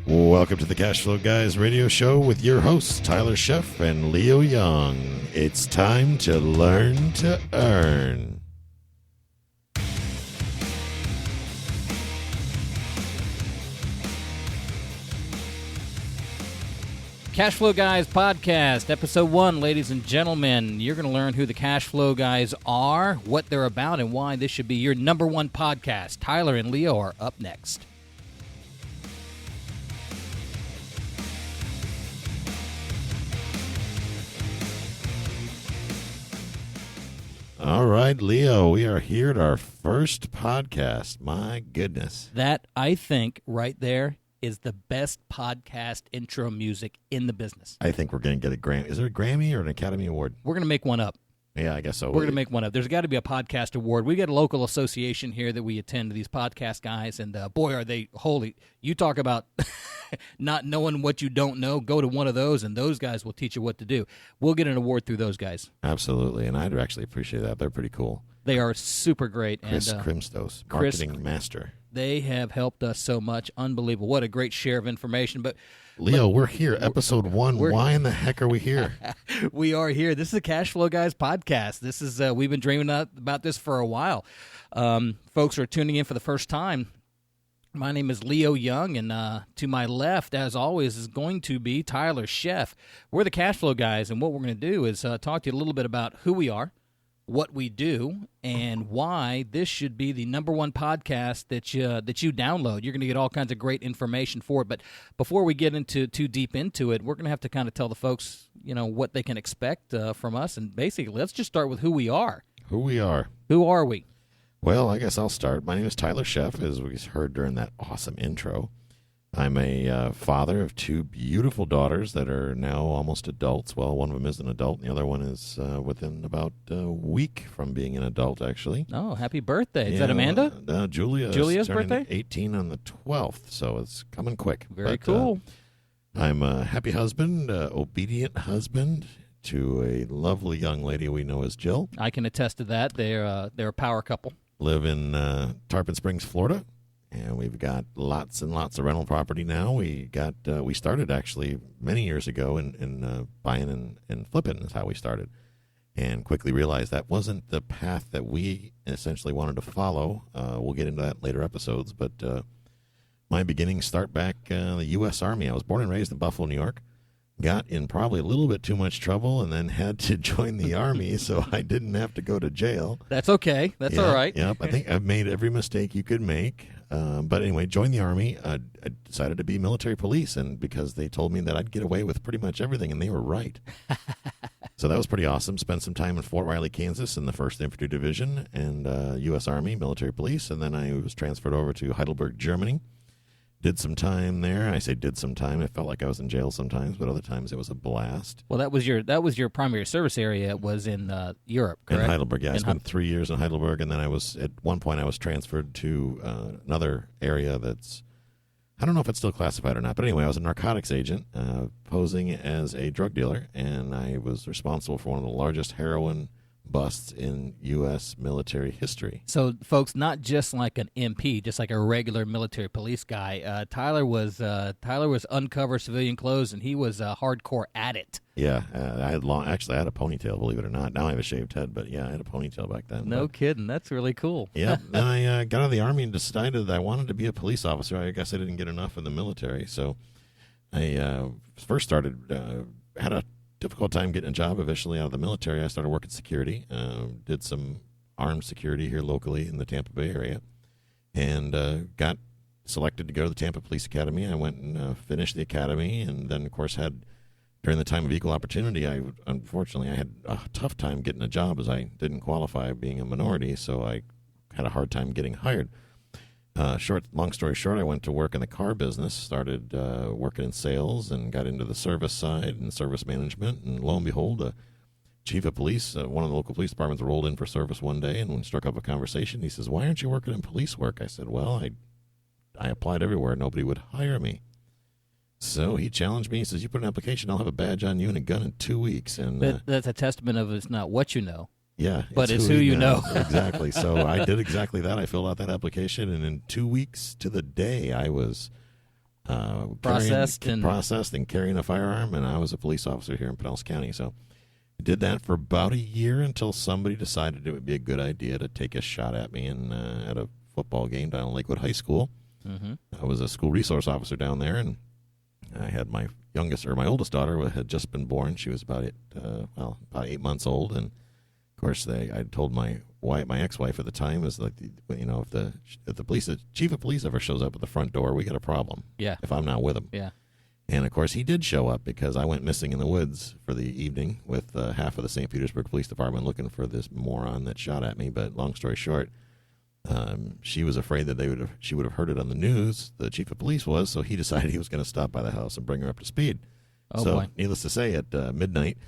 Welcome to the Cashflow Guys radio show with your hosts, Tyler Sheff and Leo Young. It's time to learn to earn. Cashflow Guys Podcast, Episode 1, ladies and gentlemen. You're going to learn who the Cashflow Guys are, what they're about, and why this should be your number one podcast. Tyler and Leo are up next. All right, Leo, we are here at our first podcast. My goodness. That, I think, right there is the best podcast intro music in the business. I think we're going to get a Grammy. Is there a Grammy or an Academy Award? We're going to make one up. Yeah, I guess so. We're going to make one up. There's got to be a podcast award. We got a local association here that we attend to these podcast guys, and boy, are they holy. You talk about not knowing what you don't know, go to one of those, and those guys will teach you what to do. We'll get an award through those guys. Absolutely, and I'd actually appreciate that. They're pretty cool. They are super great. Chris Krimstos, marketing master. They have helped us so much. Unbelievable. What a great share of information. But Leo, we're here, Episode 1. Why in the heck are we here? We are here. This is the Cashflow Guys podcast. This is we've been dreaming about this for a while. Folks are tuning in for the first time. My name is Leo Young, and to my left, as always, is going to be Tyler Sheff. We're the Cashflow Guys, and what we're going to do is talk to you a little bit about who we are, what we do, and why this should be the number one podcast that you download. You're going to get all kinds of great information for it. But before we get into too deep into it, we're going to have to kind of tell the folks, what they can expect from us. And basically, let's just start with who we are. Who we are. Who are we? Well, I guess I'll start. My name is Tyler Sheff, as we heard during that awesome intro. I'm a father of two beautiful daughters that are now almost adults. Well, one of them is an adult, and the other one is within about a week from being an adult, actually. Oh, happy birthday. Is that Amanda? Julia's birthday? 18 on the 12th, so it's coming quick. Very cool. I'm a happy husband, obedient husband to a lovely young lady we know as Jill. I can attest to that. They're a power couple. Live in Tarpon Springs, Florida. And we've got lots and lots of rental property now. We started actually many years ago in buying and flipping is how we started, and quickly realized that wasn't the path that we essentially wanted to follow. We'll get into that in later episodes, but my beginnings start back in the U.S. Army. I was born and raised in Buffalo, New York. Got in probably a little bit too much trouble and then had to join the Army so I didn't have to go to jail. That's okay. That's all right. Yep. I think I've made every mistake you could make. But anyway, joined the Army. I decided to be military police, and because they told me that I'd get away with pretty much everything, and they were right. So that was pretty awesome. Spent some time in Fort Riley, Kansas in the 1st Infantry Division and U.S. Army military police, and then I was transferred over to Heidelberg, Germany. Did some time there. I say did some time. It felt like I was in jail sometimes, but other times it was a blast. Well, that was your primary service area was in Europe, correct? In Heidelberg, yeah. I spent 3 years in Heidelberg, and then at one point I was transferred to another area that's, I don't know if it's still classified or not, but anyway, I was a narcotics agent posing as a drug dealer, and I was responsible for one of the largest heroin busts in U.S. military history. So, folks, not just like an MP, just like a regular military police guy. Tyler was uncover civilian clothes, and he was hardcore at it. Yeah, I had a ponytail, believe it or not. Now I have a shaved head, but yeah, I had a ponytail back then. No kidding. That's really cool. Yeah. Then I got out of the Army and decided that I wanted to be a police officer. I guess I didn't get enough in the military, so I first started, had a difficult time getting a job eventually out of the military. I started working security, did some armed security here locally in the Tampa Bay area, and got selected to go to the Tampa Police Academy. I went and finished the academy, and then, of course, during the time of equal opportunity, unfortunately, I had a tough time getting a job as I didn't qualify being a minority, so I had a hard time getting hired. Long story short, I went to work in the car business, started working in sales, and got into the service side and service management. And lo and behold, a chief of police, one of the local police departments, rolled in for service one day and struck up a conversation. He says, "Why aren't you working in police work?" I said, "Well, I applied everywhere. Nobody would hire me." So he challenged me. He says, "You put an application, I'll have a badge on you and a gun in 2 weeks." And that's a testament of it's not what you know. Yeah. But it's who you know. Exactly. So I did exactly that. I filled out that application, and in 2 weeks to the day, I was Processed and carrying a firearm, and I was a police officer here in Pinellas County. So I did that for about a year until somebody decided it would be a good idea to take a shot at me at a football game down in Lakewood High School. Mm-hmm. I was a school resource officer down there, and I had my oldest daughter had just been born. She was about 8 months old, and of course I told my ex-wife at the time is like, if the chief of police ever shows up at the front door, we got a problem. Yeah. If I'm not with him. Yeah. And of course he did show up because I went missing in the woods for the evening with half of the St. Petersburg Police Department looking for this moron that shot at me. But long story short, she was afraid that she would have heard it on the news. The chief of police was, so he decided he was going to stop by the house and bring her up to speed. Oh, so, boy. Needless to say, at midnight,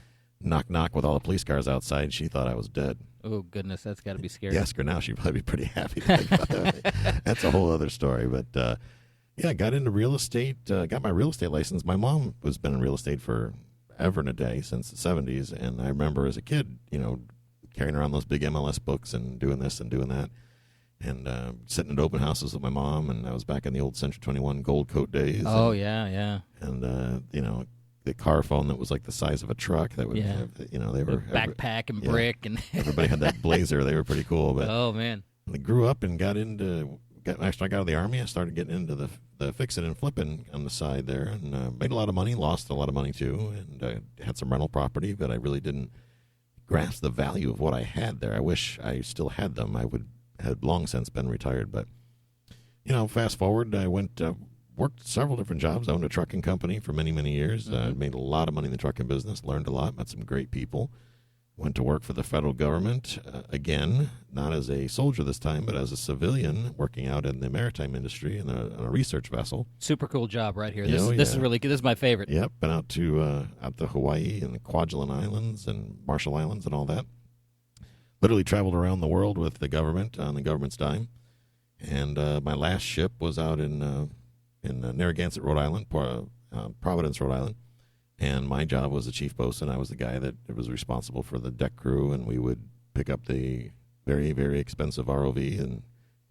knock knock with all the police cars outside, she thought I was dead. Oh, goodness, that's got to be scary. Ask her now, she'd probably be pretty happy to think about that. That's a whole other story. But I got into real estate, got my real estate license. My mom has been in real estate for ever and a day since the 70s, and I remember as a kid, carrying around those big MLS books and doing this and doing that. And sitting at open houses with my mom, and I was back in the old Century 21 Gold Coat days. Oh, yeah. And, the car phone that was like the size of a truck that would have, they were... backpack and brick. And everybody had that blazer. They were pretty cool. But oh, man. I grew up and after I got out of the Army, I started getting into the fixing and flipping on the side there, and made a lot of money, lost a lot of money too, and had some rental property, but I really didn't grasp the value of what I had there. I wish I still had them. I had long since been retired, but fast forward, I worked several different jobs. I owned a trucking company for many, many years. Mm-hmm. Made a lot of money in the trucking business, learned a lot, met some great people. Went to work for the federal government, again, not as a soldier this time, but as a civilian working out in the maritime industry on a research vessel. Super cool job right here. This is really good. This is my favorite. Yep, been out to Hawaii and the Kwajalein Islands and Marshall Islands and all that. Literally traveled around the world with the government on the government's dime. And my last ship was out in Narragansett, Rhode Island, Providence, Rhode Island. And my job was the chief bosun. I was the guy that was responsible for the deck crew, and we would pick up the very, very expensive ROV and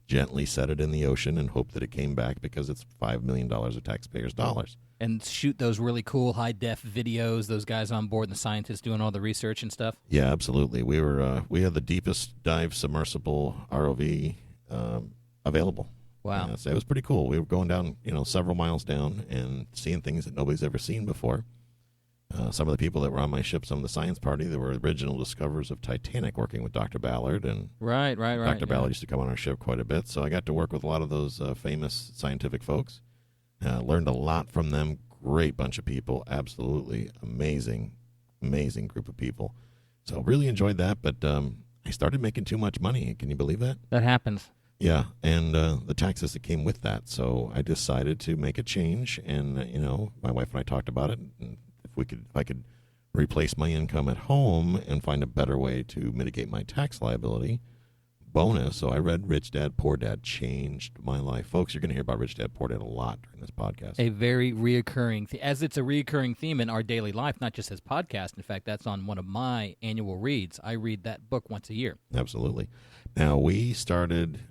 gently set it in the ocean and hope that it came back because it's $5 million of taxpayers' dollars. And shoot those really cool high-def videos, those guys on board, the scientists doing all the research and stuff? Yeah, absolutely. We had the deepest dive submersible ROV available. Wow. So it was pretty cool. We were going down, several miles down and seeing things that nobody's ever seen before. Some of the people that were on my ship, some of the science party, they were original discoverers of Titanic, working with Dr. Ballard. And right. Dr. Ballard used to come on our ship quite a bit, so I got to work with a lot of those famous scientific folks. Learned a lot from them. Great bunch of people. Absolutely amazing group of people. So really enjoyed that, but I started making too much money. Can you believe that? That happens. Yeah, and the taxes that came with that. So I decided to make a change, and my wife and I talked about it. And if I could replace my income at home and find a better way to mitigate my tax liability, bonus. So I read Rich Dad, Poor Dad, changed my life. Folks, you're going to hear about Rich Dad, Poor Dad a lot during this podcast. A very reoccurring, as it's a reoccurring theme in our daily life, not just as podcast. In fact, that's on one of my annual reads. I read that book once a year. Absolutely. Now, we started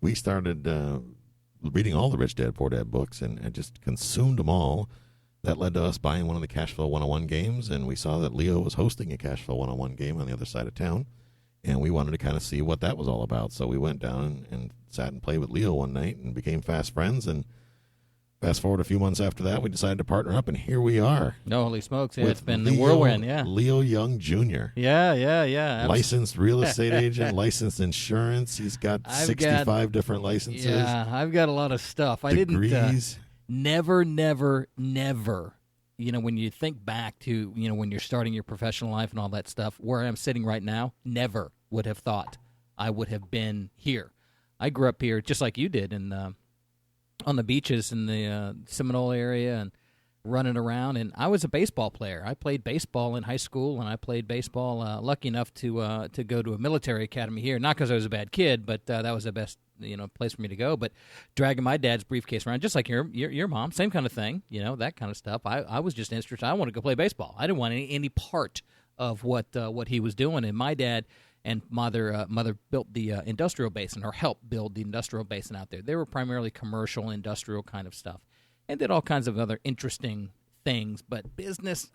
reading all the Rich Dad, Poor Dad books and just consumed them all. That led to us buying one of the CashFlow 101 games, and we saw that Leo was hosting a CashFlow 101 game on the other side of town, and we wanted to kind of see what that was all about. So we went down and sat and played with Leo one night and became fast friends, and fast forward a few months after that, we decided to partner up, and here we are. No, holy smokes. Yeah, it's been the whirlwind, yeah. Leo Young Jr. Yeah. Licensed real estate agent, licensed insurance. He's got 65 different licenses. Yeah, I've got a lot of stuff. Degrees. I didn't... Never, when you think back to, when you're starting your professional life and all that stuff, where I'm sitting right now, never would have thought I would have been here. I grew up here just like you did on the beaches in the Seminole area and running around, and I was a baseball player. I played baseball in high school, and I played baseball, lucky enough to go to a military academy here, not because I was a bad kid, but that was the best place for me to go. But dragging my dad's briefcase around, just like your mom, same kind of thing, that kind of stuff. I was just interested. I wanted to go play baseball. I didn't want any part of what he was doing. And my dad and mother built the industrial basin, or helped build the industrial basin out there. They were primarily commercial, industrial kind of stuff. and did all kinds of other interesting things. But business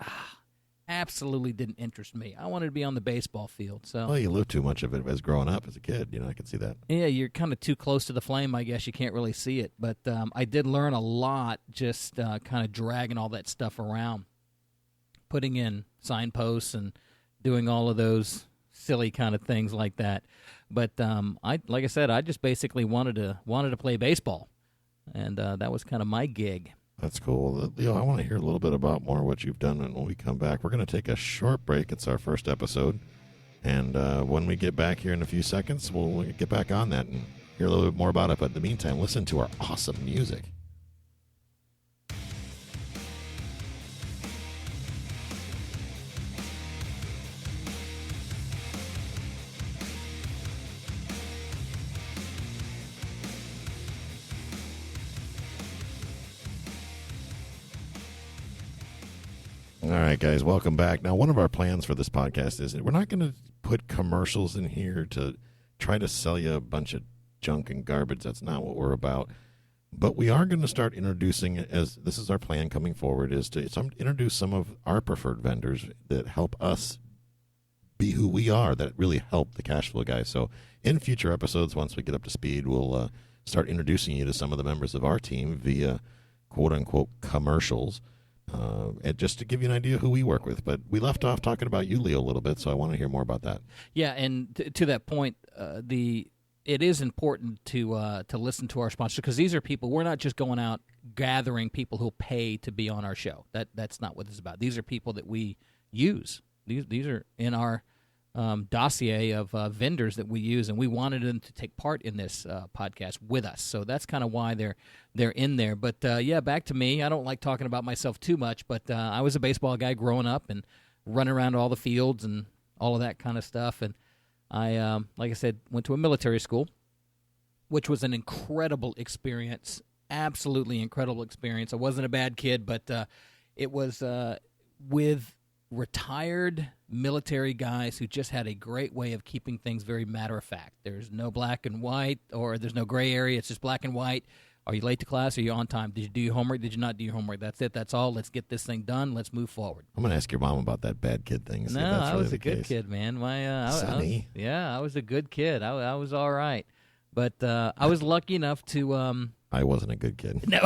absolutely didn't interest me. I wanted to be on the baseball field. So, well, you lived too much of it as growing up as a kid. I can see that. Yeah, you're kind of too close to the flame, I guess. You can't really see it. But I did learn a lot just kind of dragging all that stuff around, putting in signposts and doing all of those silly kind of things like that. But like I said, I just basically wanted to play baseball, and that was kind of my gig. That's cool. Leo, I want to hear a little bit about more what you've done, and when we come back, we're going to take a short break. It's our first episode, and when we get back here in a few seconds, we'll get back on that and hear a little bit more about it. But in the meantime, listen to our awesome music. All right, guys, welcome back. Now, one of our plans for this podcast is we're not going to put commercials in here to try to sell you a bunch of junk and garbage. That's not what we're about. But we are going to start introducing, as this is our plan coming forward, is to introduce some of our preferred vendors that help us be who we are, that really help the cash flow guys. So in future episodes, once we get up to speed, we'll start introducing you to some of the members of our team via quote-unquote commercials. And just to give you an idea who we work with. But we left off talking about you, Leo, a little bit, so I want to hear more about that. Yeah, and to that point, it is important to listen to our sponsors, because these are people. We're not just going out gathering people who'll pay to be on our show. That's not what this is about. These are people that we use. These are in our dossier of vendors that we use, and we wanted them to take part in this podcast with us. So that's kind of why they're in there. But yeah, back to me. I don't like talking about myself too much, but I was a baseball guy growing up and running around all the fields and all of that kind of stuff. And I, like I said, went to a military school, which was an incredible experience, absolutely incredible experience. I wasn't a bad kid, but it was with retired military guys who just had a great way of keeping things very matter of fact. There's no black and white, or there's no gray area. It's just black and white. Are you late to class? Are you on time? Did you do your homework? Did you not do your homework? That's it. That's all. Let's get this thing done. Let's move forward. I'm going to ask your mom about that bad kid thing. No, I was a good kid, man. Sonny. I was a good kid. I was all right. But I was lucky enough to... I wasn't a good kid. No,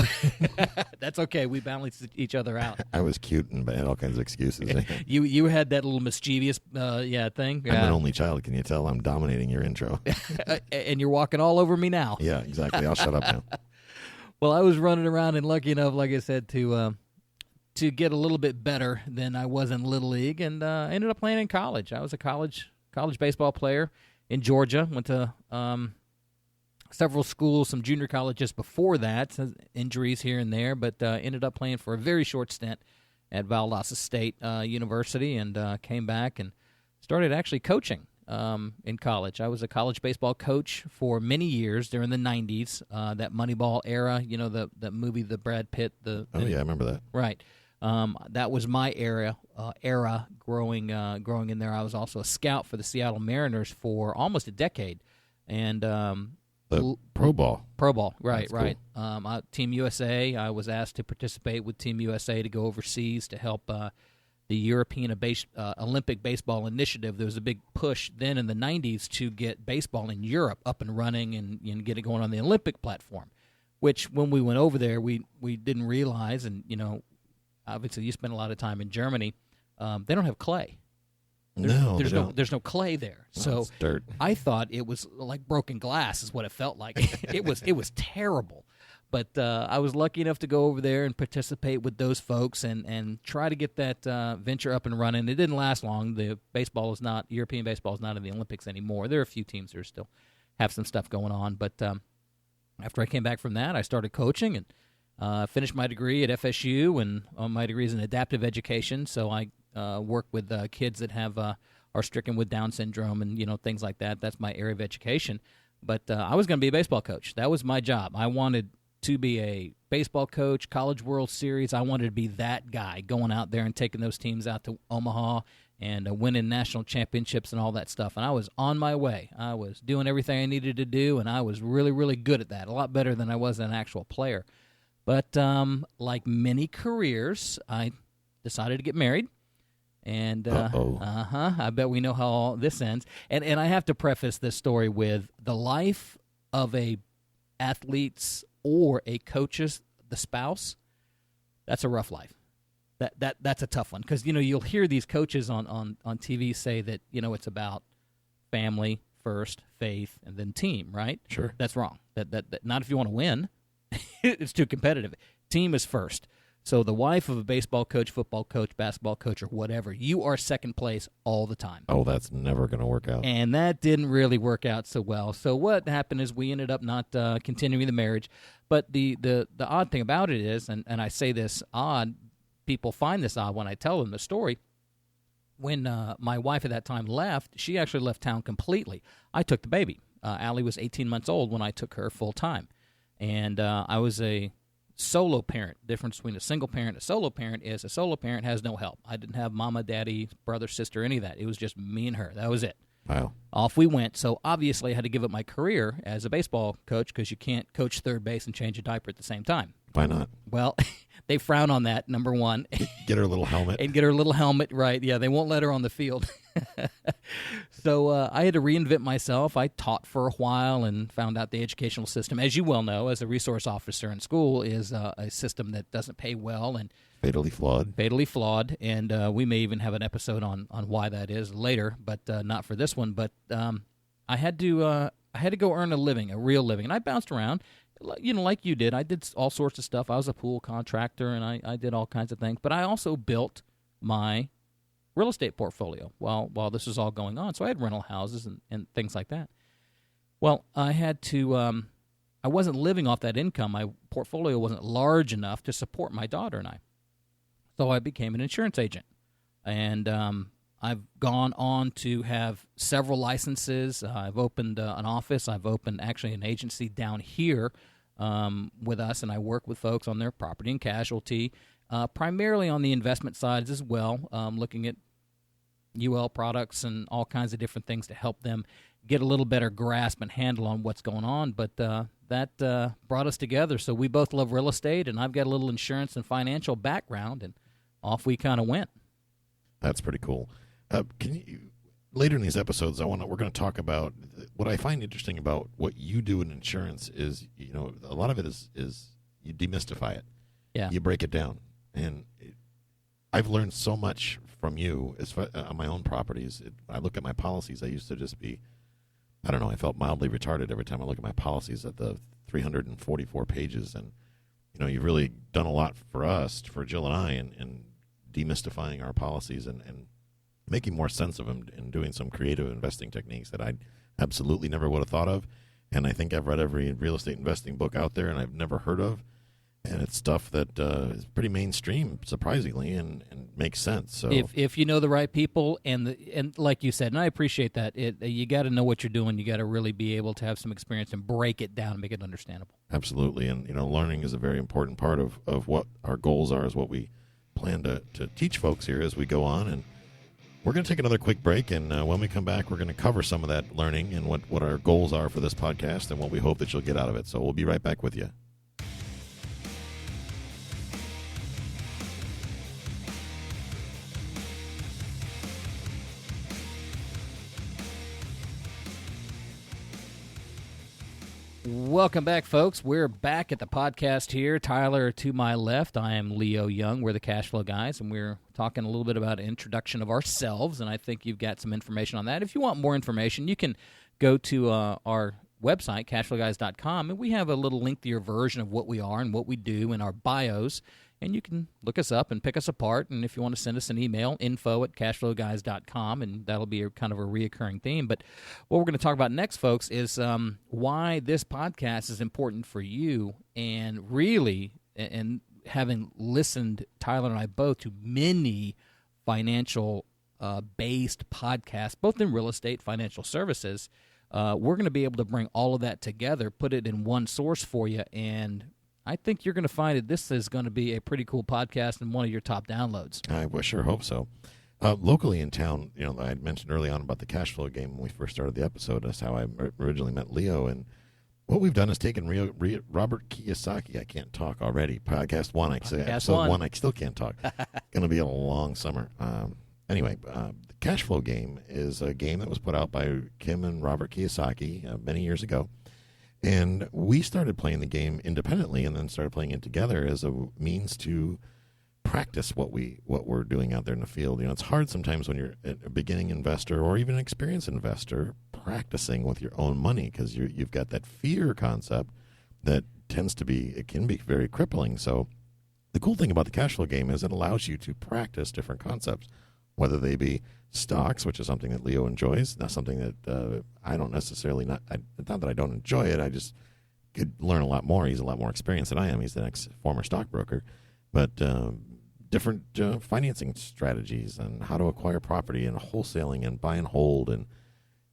that's okay. We balanced each other out. I was cute and had all kinds of excuses. You had that little mischievous thing. I'm an only child. Can you tell I'm dominating your intro? And you're walking all over me now. Yeah, exactly. I'll shut up now. Well, I was running around and lucky enough, like I said, to get a little bit better than I was in Little League, and ended up playing in college. I was a college baseball player in Georgia. Went to several schools, some junior colleges before that, injuries here and there, but ended up playing for a very short stint at Valdosta State University, and came back and started actually coaching in college. I was a college baseball coach for many years during the 90s, that Moneyball era, the movie, the Brad Pitt. Yeah, I remember that. Right. That was my era growing in there. I was also a scout for the Seattle Mariners for almost a decade, and the Pro Ball. Right, That's right. Cool. Team USA, I was asked to participate with Team USA to go overseas to help the European Olympic Baseball Initiative. There was a big push then in the 90s to get baseball in Europe up and running and get it going on the Olympic platform, which when we went over there, we didn't realize, and, obviously you spend a lot of time in Germany, they don't have clay. There's no clay there. So it's dirt. I thought it was like broken glass is what it felt like. It was terrible. But I was lucky enough to go over there and participate with those folks and try to get that venture up and running. It didn't last long. The European baseball is not in the Olympics anymore. There are a few teams that still have some stuff going on. But after I came back from that, I started coaching and finished my degree at FSU, and my degree is in adaptive education. So I work with kids that are stricken with Down syndrome and things like that. That's my area of education. But I was going to be a baseball coach. That was my job. I wanted to be a baseball coach, College World Series. I wanted to be that guy going out there and taking those teams out to Omaha and winning national championships and all that stuff. And I was on my way. I was doing everything I needed to do, and I was really, really good at that, a lot better than I was an actual player. But like many careers, I decided to get married. And I bet we know how all this ends. And I have to preface this story with the life of a athlete's or a coach's, the spouse. That's a rough life. That's a tough one because you'll hear these coaches on TV say that it's about family first, faith, and then team. Right? Sure. That's wrong. That not if you want to win. It's too competitive. Team is first. So the wife of a baseball coach, football coach, basketball coach, or whatever, you are second place all the time. Oh, that's never going to work out. And that didn't really work out so well. So what happened is we ended up not continuing the marriage. But the odd thing about it is, and I say this odd, people find this odd when I tell them the story, when my wife at that time left, she actually left town completely. I took the baby. Allie was 18 months old when I took her full time. And I was a solo parent. The difference between a single parent and a solo parent is a solo parent has no help. I didn't have mama, daddy, brother, sister, any of that. It was just me and her. That was it. Wow. Off we went. So obviously I had to give up my career as a baseball coach because you can't coach third base and change a diaper at the same time. Why not? Well, they frown on that, number one. Get her little helmet. And get her little helmet, right. Yeah, they won't let her on the field. So I had to reinvent myself. I taught for a while and found out the educational system, as you well know, as a resource officer in school, is a system that doesn't pay well and fatally flawed. And we may even have an episode on why that is later, but not for this one. But I had to go earn a living, a real living, and I bounced around. Like you did. I did all sorts of stuff. I was a pool contractor, and I did all kinds of things. But I also built my real estate portfolio while this was all going on. So I had rental houses and things like that. Well, I had to I wasn't living off that income. My portfolio wasn't large enough to support my daughter and I. So I became an insurance agent. And I've gone on to have several licenses. I've opened an office. I've opened actually an agency down here with us, and I work with folks on their property and casualty, primarily on the investment side as well, looking at UL products and all kinds of different things to help them get a little better grasp and handle on what's going on. But that brought us together. So we both love real estate, and I've got a little insurance and financial background, and off we kind of went. That's pretty cool. Can you later in these episodes? We're going to talk about what I find interesting about what you do in insurance is a lot of it is you demystify it. Yeah, you break it down, and I've learned so much from you on my own properties. I look at my policies. I used to just be, I don't know, I felt mildly retarded every time I look at my policies at the 344 pages, and you've really done a lot for us, for Jill and I, in demystifying our policies and making more sense of them and doing some creative investing techniques that I absolutely never would have thought of. And I think I've read every real estate investing book out there and I've never heard of. And it's stuff that is pretty mainstream, surprisingly, and makes sense. So if you know the right people and like you said, and I appreciate that, you got to know what you're doing. You got to really be able to have some experience and break it down and make it understandable. Absolutely. And, learning is a very important part of what our goals are, is what we plan to teach folks here as we go on. And we're going to take another quick break, and when we come back, we're going to cover some of that learning and what our goals are for this podcast and what we hope that you'll get out of it. So we'll be right back with you. Welcome back, folks. We're back at the podcast here. Tyler to my left. I am Leo Young. We're the Cashflow Guys, and we're talking a little bit about an introduction of ourselves, and I think you've got some information on that. If you want more information, you can go to our website, CashFlowGuys.com, and we have a little lengthier version of what we are and what we do in our bios, and you can look us up and pick us apart. And if you want to send us an email, info@cashflowguys.com, and that'll be kind of a reoccurring theme. But what we're going to talk about next, folks, is why this podcast is important for you. And really, and having listened, Tyler and I both, to many financial-based podcasts, both in real estate, financial services, we're going to be able to bring all of that together, put it in one source for you, and I think you're going to find that this is going to be a pretty cool podcast and one of your top downloads. I sure hope so. Locally in town, I had mentioned early on about the cash flow game when we first started the episode. That's how I originally met Leo. And What we've done is taken Robert Kiyosaki. I can't talk already. Podcast one. Episode one. I still can't talk. Going to be a long summer. Anyway, the CashFlow game is a game that was put out by Kim and Robert Kiyosaki many years ago. And we started playing the game independently and then started playing it together as a means to practice what we're doing out there in the field. It's hard sometimes when you're a beginning investor or even an experienced investor practicing with your own money because you've got that fear concept that can be very crippling. So the cool thing about the cash flow game is it allows you to practice different concepts, whether they be stocks, which is something that Leo enjoys. Not something that I don't necessarily not that I don't enjoy it. I just could learn a lot more. He's a lot more experienced than I am. He's the former stockbroker, but different financing strategies and how to acquire property and wholesaling and buy and hold and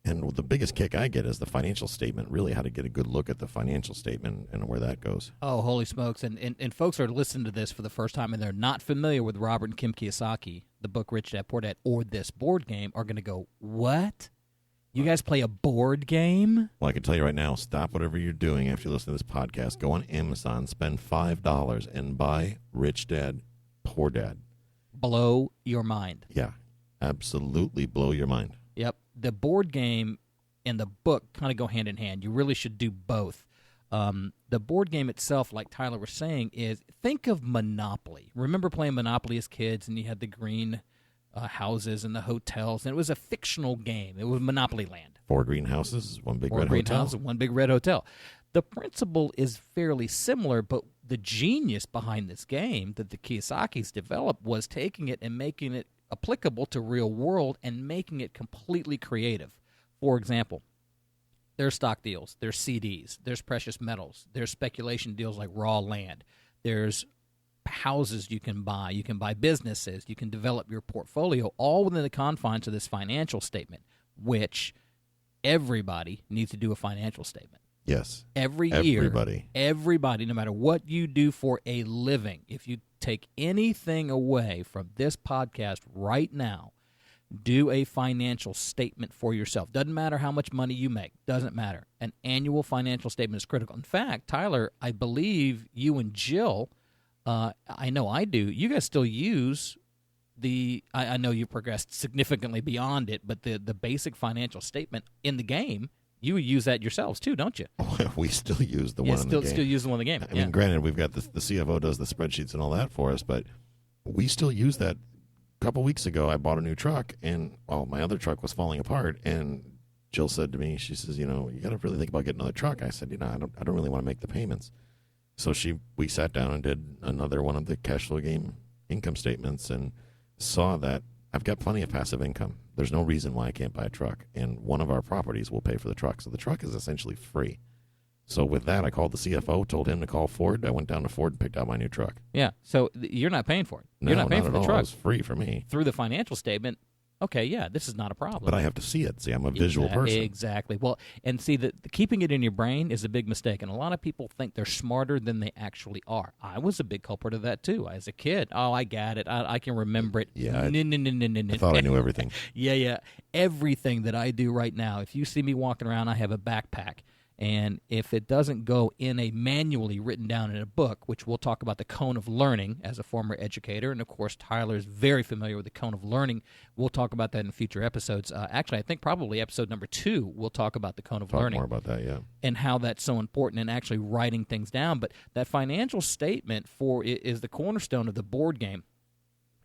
the biggest kick I get is the financial statement, really how to get a good look at the financial statement and where that goes. Oh, holy smokes. And folks are listening to this for the first time and they're not familiar with Robert and Kim Kiyosaki, the book Rich Dad Poor Dad, or this board game, are going to go, what? You guys play a board game? Well, I can tell you right now, stop whatever you're doing after you listen to this podcast. Go on Amazon, spend $5 and buy Rich Dad, Poor Dad. Blow your mind. Yeah, absolutely blow your mind. Yep. The board game and the book kind of go hand in hand. You really should do both. The board game itself, like Tyler was saying, is think of Monopoly. Remember playing Monopoly as kids, and you had the green houses and the hotels, and it was a fictional game. It was Monopoly Land. 4 green houses, 1 big red hotel. 4 green houses, 1 big red hotel. The principle is fairly similar, but the genius behind this game that the Kiyosakis developed was taking it and making it applicable to real world and making it completely creative. For example, there's stock deals, there's CDs, there's precious metals, there's speculation deals like raw land, there's houses you can buy businesses, you can develop your portfolio, all within the confines of this financial statement, which everybody needs to do a financial statement. Yes. Every year, everybody, no matter what you do for a living, if you take anything away from this podcast right now, do a financial statement for yourself. Doesn't matter how much money you make. Doesn't matter. An annual financial statement is critical. In fact, Tyler, I believe you and Jill, I know I do, you guys still use I know you progressed significantly beyond it, but the basic financial statement in the game, you use that yourselves too, don't you? We still use the one in the game. Still use the one in the game. I mean, granted, we've got the CFO does the spreadsheets and all that for us, but we still use that. A couple weeks ago, I bought a new truck, and my other truck was falling apart, and Jill said to me, she says, you got to really think about getting another truck. I said, I don't really want to make the payments. So we sat down and did another one of the cash flow game income statements and saw that I've got plenty of passive income. There's no reason why I can't buy a truck, and one of our properties will pay for the truck. So the truck is essentially free. So with that, I called the CFO, told him to call Ford. I went down to Ford and picked out my new truck. Yeah, so you're not paying for it. You're not paying for the truck. It was free for me. Through the financial statement, okay, yeah, this is not a problem. But I have to see it. See, I'm a visual person. Exactly. Well, and see, the keeping it in your brain is a big mistake, and a lot of people think they're smarter than they actually are. I was a big culprit of that, too. As a kid, I got it. I can remember it. Yeah, I thought I knew everything. Yeah. Everything that I do right now, if you see me walking around, I have a backpack. And if it doesn't go in a manually written down in a book, which we'll talk about the cone of learning as a former educator, and of course Tyler is very familiar with the cone of learning. We'll talk about that in future episodes. Actually, I think probably episode number 2, we'll talk about the cone of learning. Talk more about that, yeah. And how that's so important and actually writing things down. But that financial statement is the cornerstone of the board game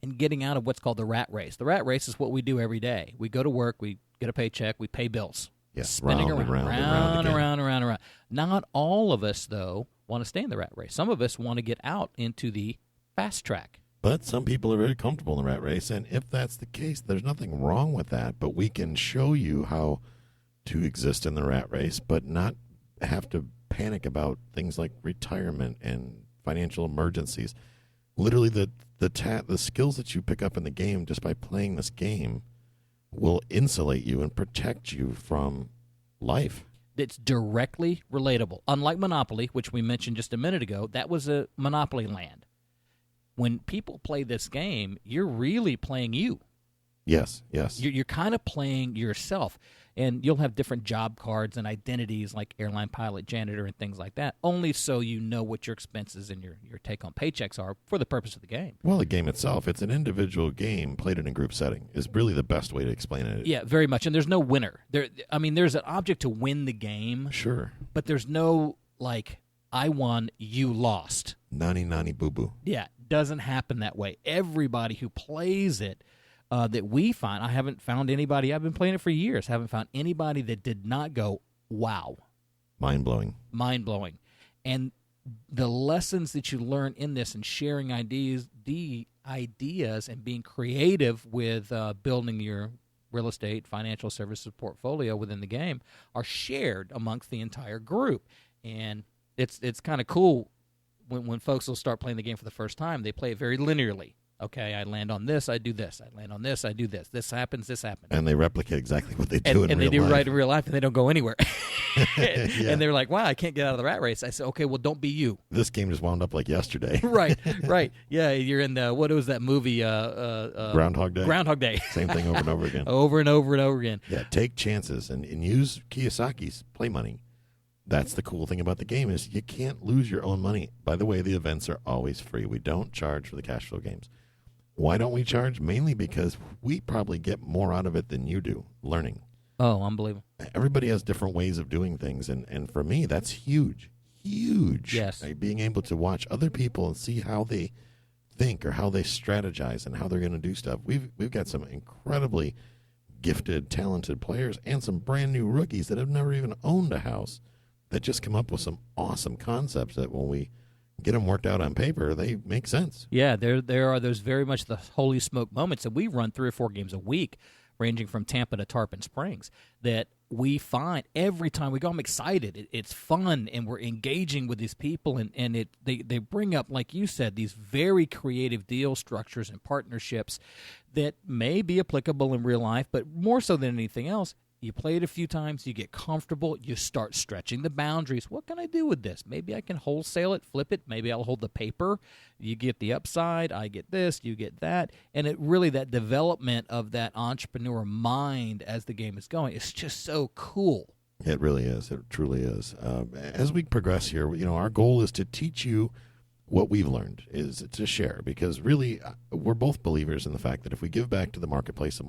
and getting out of what's called the rat race. The rat race is what we do every day. We go to work, we get a paycheck, we pay bills. Yes, spinning round. Around. Not all of us, though, want to stay in the rat race. Some of us want to get out into the fast track. But some people are very comfortable in the rat race, and if that's the case, there's nothing wrong with that. But we can show you how to exist in the rat race, but not have to panic about things like retirement and financial emergencies. Literally, the skills that you pick up in the game just by playing this game will insulate you and protect you from life. It's directly relatable. Unlike Monopoly, which we mentioned just a minute ago, that was a Monopoly land. When people play this game, you're really playing you. Yes. You're kind of playing yourself. and you'll have different job cards and identities like airline pilot, janitor, and things like that, only so you know what your expenses and your take-home paychecks are for the purpose of the game. Well, the game itself, it's an individual game played in a group setting is really the best way to explain it. Yeah, very much. And there's no winner. There's an object to win the game. Sure. But there's no, like, I won, you lost. Nani boo-boo. Yeah, doesn't happen that way. Everybody who plays it, that we find, I haven't found anybody, I've been playing it for years, haven't found anybody that did not go, wow. Mind-blowing. Mind-blowing. And the lessons that you learn in this and sharing ideas and being creative with building your real estate, financial services portfolio within the game are shared amongst the entire group. And it's kind of cool when folks will start playing the game for the first time. They play it very linearly. Okay, I land on this, I do this. I land on this, I do this. This happens, this happens. And they replicate exactly what they do in real life. And they do right in real life, and they don't go anywhere. Yeah. And they're like, wow, I can't get out of the rat race. I said, okay, well, don't be you. This game just wound up like yesterday. Right. Yeah, you're in the, what was that movie? Groundhog Day. Groundhog Day. Same thing over and over again. Over and over and over again. Yeah, take chances and use Kiyosaki's play money. That's the cool thing about the game is you can't lose your own money. By the way, the events are always free. We don't charge for the cash flow games. Why don't we charge? Mainly because we probably get more out of it than you do, learning. Oh, unbelievable. Everybody has different ways of doing things, and for me, that's huge. Huge. Yes. Being able to watch other people and see how they think or how they strategize and how they're going to do stuff. We've got some incredibly gifted, talented players and some brand new rookies that have never even owned a house that just come up with some awesome concepts that when we get them worked out on paper, they make sense. Yeah, there are those very much the holy smoke moments, and we run 3 or 4 games a week, ranging from Tampa to Tarpon Springs, that we find every time we go. I'm excited. It's fun, and we're engaging with these people, and they bring up, like you said, these very creative deal structures and partnerships that may be applicable in real life, but more so than anything else, you play it a few times, you get comfortable, you start stretching the boundaries. What can I do with this? Maybe I can wholesale it, flip it. Maybe I'll hold the paper. You get the upside. I get this. You get that. And it really, that development of that entrepreneur mind as the game is going, it's just so cool. It really is. It truly is. As we progress here, our goal is to teach you what we've learned, is to share, because really we're both believers in the fact that if we give back to the marketplace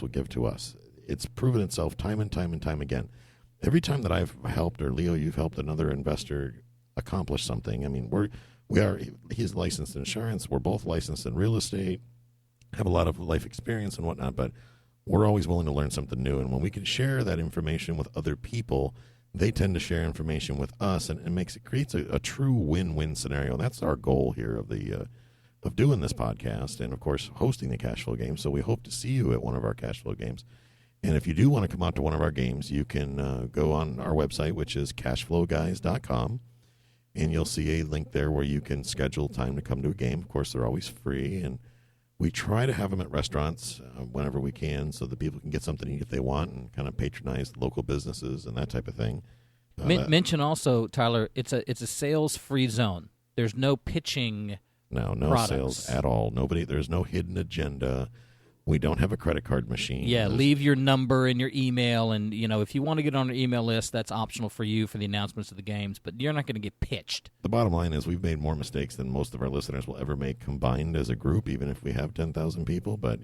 will give to us. It's proven itself time and time and time again. Every time that I've helped, or Leo, you've helped another investor accomplish something. I mean, he's licensed in insurance. We're both licensed in real estate, have a lot of life experience and whatnot, but we're always willing to learn something new. And when we can share that information with other people, they tend to share information with us, and it creates a true win-win scenario. That's our goal here of doing this podcast and, of course, hosting the cash flow game. So we hope to see you at one of our cash flow games. And if you do want to come out to one of our games, you can go on our website, which is CashFlowGuys.com, and you'll see a link there where you can schedule time to come to a game. Of course, they're always free, and we try to have them at restaurants whenever we can so that people can get something to eat if they want and kind of patronize local businesses and that type of thing. Mention also, Tyler, it's a sales-free zone. There's no pitching. No products. Sales at all. There's no hidden agenda. We don't have a credit card machine. Yeah, leave your number and your email, and if you want to get on our email list, that's optional for you for the announcements of the games, but you're not going to get pitched. The bottom line is we've made more mistakes than most of our listeners will ever make combined as a group, even if we have 10,000 people, but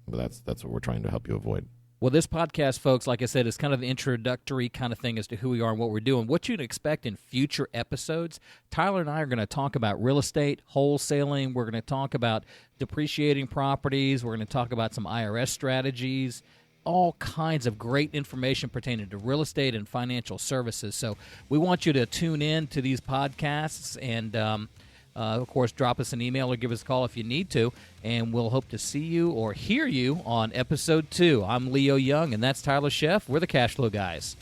that's what we're trying to help you avoid. Well, this podcast, folks, like I said, is kind of the introductory kind of thing as to who we are and what we're doing. What you'd expect in future episodes, Tyler and I are going to talk about real estate, wholesaling. We're going to talk about depreciating properties. We're going to talk about some IRS strategies, all kinds of great information pertaining to real estate and financial services. So we want you to tune in to these podcasts and of course, drop us an email or give us a call if you need to, and we'll hope to see you or hear you on Episode 2. I'm Leo Young, and that's Tyler Sheff. We're the Cash Flow Guys.